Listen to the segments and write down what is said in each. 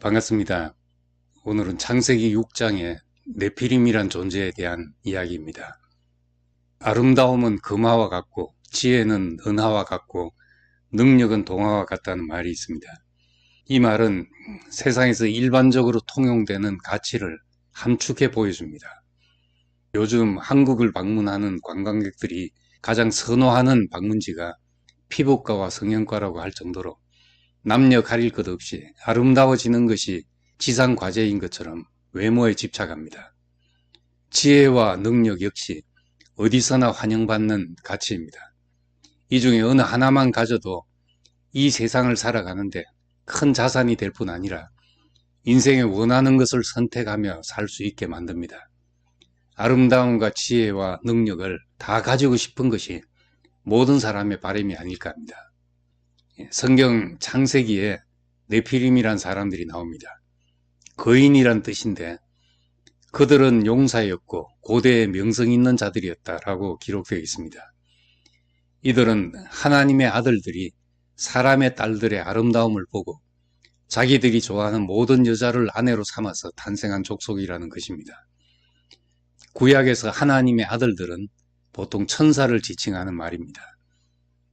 반갑습니다. 오늘은 창세기 6장의 네피림이란 존재에 대한 이야기입니다. 아름다움은 금화와 같고 지혜는 은하와 같고 능력은 동화와 같다는 말이 있습니다. 이 말은 세상에서 일반적으로 통용되는 가치를 함축해 보여줍니다. 요즘 한국을 방문하는 관광객들이 가장 선호하는 방문지가 피부과와 성형과라고 할 정도로 남녀 가릴 것 없이 아름다워지는 것이 지상 과제인 것처럼 외모에 집착합니다. 지혜와 능력 역시 어디서나 환영받는 가치입니다. 이 중에 어느 하나만 가져도 이 세상을 살아가는데 큰 자산이 될 뿐 아니라 인생에 원하는 것을 선택하며 살 수 있게 만듭니다. 아름다움과 지혜와 능력을 다 가지고 싶은 것이 모든 사람의 바람이 아닐까 합니다. 성경 창세기에 네피림이란 사람들이 나옵니다. 거인이란 뜻인데 그들은 용사였고 고대의 명성 있는 자들이었다라고 기록되어 있습니다. 이들은 하나님의 아들들이 사람의 딸들의 아름다움을 보고 자기들이 좋아하는 모든 여자를 아내로 삼아서 탄생한 족속이라는 것입니다. 구약에서 하나님의 아들들은 보통 천사를 지칭하는 말입니다.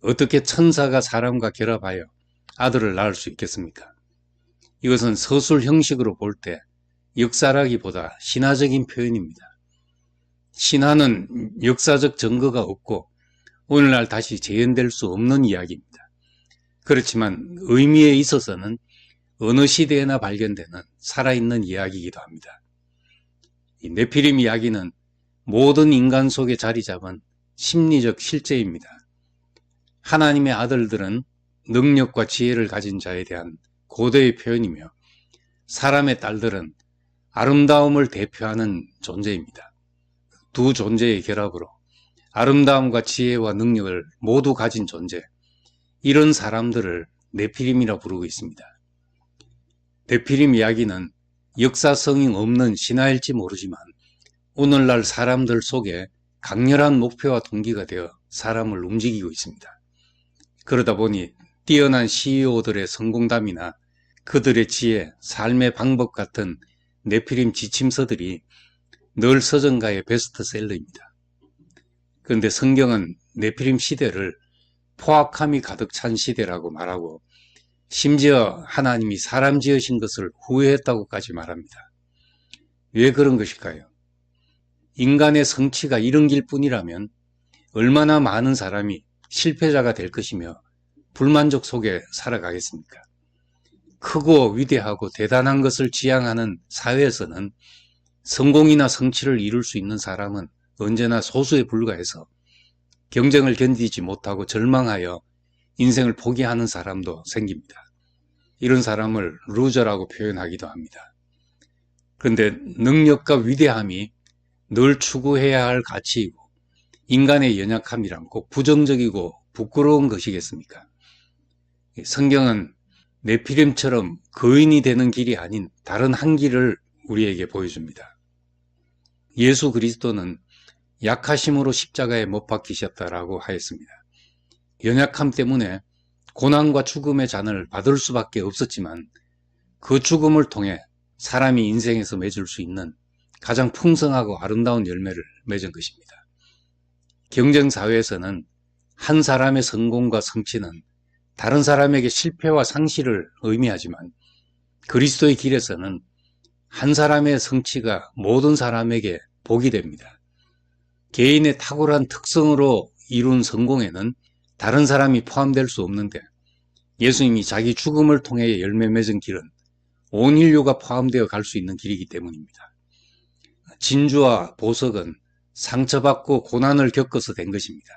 어떻게 천사가 사람과 결합하여 아들을 낳을 수 있겠습니까? 이것은 서술 형식으로 볼 때 역사라기보다 신화적인 표현입니다. 신화는 역사적 증거가 없고 오늘날 다시 재현될 수 없는 이야기입니다. 그렇지만 의미에 있어서는 어느 시대에나 발견되는 살아있는 이야기이기도 합니다. 이 네피림 이야기는 모든 인간 속에 자리 잡은 심리적 실제입니다. 하나님의 아들들은 능력과 지혜를 가진 자에 대한 고대의 표현이며 사람의 딸들은 아름다움을 대표하는 존재입니다. 두 존재의 결합으로 아름다움과 지혜와 능력을 모두 가진 존재, 이런 사람들을 네피림이라 부르고 있습니다. 네피림 이야기는 역사성이 없는 신화일지 모르지만 오늘날 사람들 속에 강렬한 목표와 동기가 되어 사람을 움직이고 있습니다. 그러다 보니 뛰어난 CEO들의 성공담이나 그들의 지혜, 삶의 방법 같은 네피림 지침서들이 늘 서점가의 베스트셀러입니다. 그런데 성경은 네피림 시대를 포악함이 가득 찬 시대라고 말하고 심지어 하나님이 사람 지으신 것을 후회했다고까지 말합니다. 왜 그런 것일까요? 인간의 성취가 이런 길뿐이라면 얼마나 많은 사람이 실패자가 될 것이며 불만족 속에 살아가겠습니까? 크고 위대하고 대단한 것을 지향하는 사회에서는 성공이나 성취를 이룰 수 있는 사람은 언제나 소수에 불과해서 경쟁을 견디지 못하고 절망하여 인생을 포기하는 사람도 생깁니다. 이런 사람을 루저라고 표현하기도 합니다. 그런데 능력과 위대함이 늘 추구해야 할 가치이고 인간의 연약함이란 꼭 부정적이고 부끄러운 것이겠습니까? 성경은 네피림처럼 거인이 되는 길이 아닌 다른 한 길을 우리에게 보여줍니다. 예수 그리스도는 약하심으로 십자가에 못 박히셨다라고 하였습니다. 연약함 때문에 고난과 죽음의 잔을 받을 수밖에 없었지만 그 죽음을 통해 사람이 인생에서 맺을 수 있는 가장 풍성하고 아름다운 열매를 맺은 것입니다. 경쟁사회에서는 한 사람의 성공과 성취는 다른 사람에게 실패와 상실을 의미하지만 그리스도의 길에서는 한 사람의 성취가 모든 사람에게 복이 됩니다. 개인의 탁월한 특성으로 이룬 성공에는 다른 사람이 포함될 수 없는데 예수님이 자기 죽음을 통해 열매 맺은 길은 온 인류가 포함되어 갈 수 있는 길이기 때문입니다. 진주와 보석은 상처받고 고난을 겪어서 된 것입니다.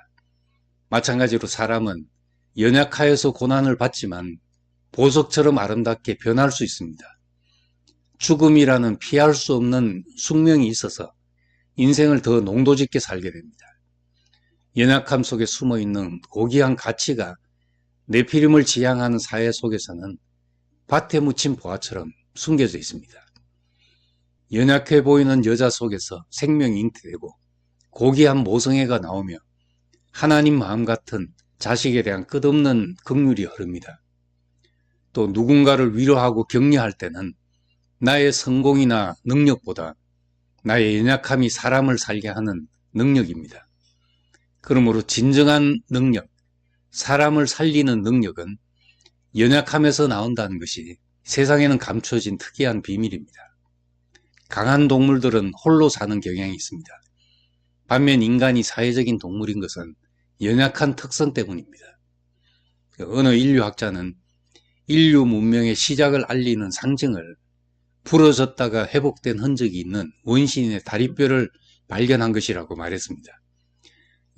마찬가지로 사람은 연약하여서 고난을 받지만 보석처럼 아름답게 변할 수 있습니다. 죽음이라는 피할 수 없는 숙명이 있어서 인생을 더 농도짓게 살게 됩니다. 연약함 속에 숨어있는 고귀한 가치가 네피림을 지향하는 사회 속에서는 밭에 묻힌 보화처럼 숨겨져 있습니다. 연약해 보이는 여자 속에서 생명이 잉태되고 고귀한 모성애가 나오며 하나님 마음 같은 자식에 대한 끝없는 긍휼이 흐릅니다. 또 누군가를 위로하고 격려할 때는 나의 성공이나 능력보다 나의 연약함이 사람을 살게 하는 능력입니다. 그러므로 진정한 능력, 사람을 살리는 능력은 연약함에서 나온다는 것이 세상에는 감춰진 특이한 비밀입니다. 강한 동물들은 홀로 사는 경향이 있습니다. 반면 인간이 사회적인 동물인 것은 연약한 특성 때문입니다. 어느 인류학자는 인류 문명의 시작을 알리는 상징을 부러졌다가 회복된 흔적이 있는 원시인의 다리뼈를 발견한 것이라고 말했습니다.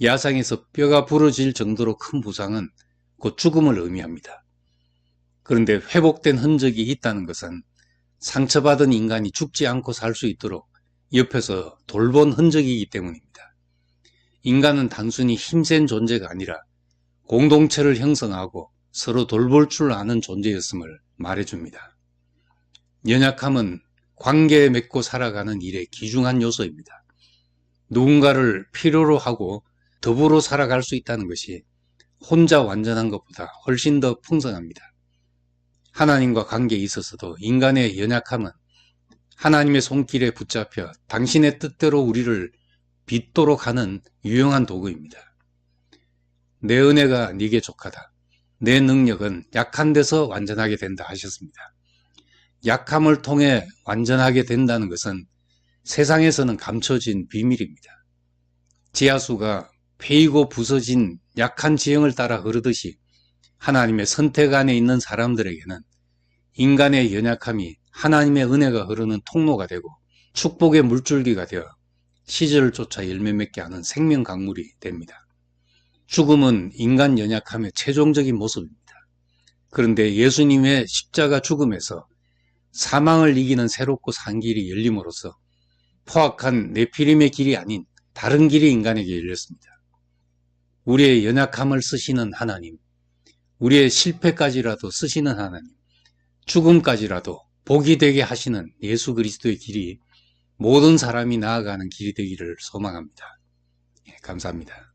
야상에서 뼈가 부러질 정도로 큰 부상은 곧 죽음을 의미합니다. 그런데 회복된 흔적이 있다는 것은 상처받은 인간이 죽지 않고 살 수 있도록 옆에서 돌본 흔적이기 때문입니다. 인간은 단순히 힘센 존재가 아니라 공동체를 형성하고 서로 돌볼 줄 아는 존재였음을 말해줍니다. 연약함은 관계 맺고 살아가는 일의 귀중한 요소입니다. 누군가를 필요로 하고 더불어 살아갈 수 있다는 것이 혼자 완전한 것보다 훨씬 더 풍성합니다. 하나님과 관계에 있어서도 인간의 연약함은 하나님의 손길에 붙잡혀 당신의 뜻대로 우리를 빚도록 하는 유용한 도구입니다. 내 은혜가 네게 족하다. 내 능력은 약한 데서 완전하게 된다 하셨습니다. 약함을 통해 완전하게 된다는 것은 세상에서는 감춰진 비밀입니다. 지하수가 패이고 부서진 약한 지형을 따라 흐르듯이 하나님의 선택 안에 있는 사람들에게는 인간의 연약함이 하나님의 은혜가 흐르는 통로가 되고 축복의 물줄기가 되어 시절을 쫓아 열매 맺게 하는 생명 강물이 됩니다. 죽음은 인간 연약함의 최종적인 모습입니다. 그런데 예수님의 십자가 죽음에서 사망을 이기는 새롭고 산 길이 열림으로써 포악한 네피림의 길이 아닌 다른 길이 인간에게 열렸습니다. 우리의 연약함을 쓰시는 하나님, 우리의 실패까지라도 쓰시는 하나님, 죽음까지라도 복이 되게 하시는 예수 그리스도의 길이 모든 사람이 나아가는 길이 되기를 소망합니다. 감사합니다.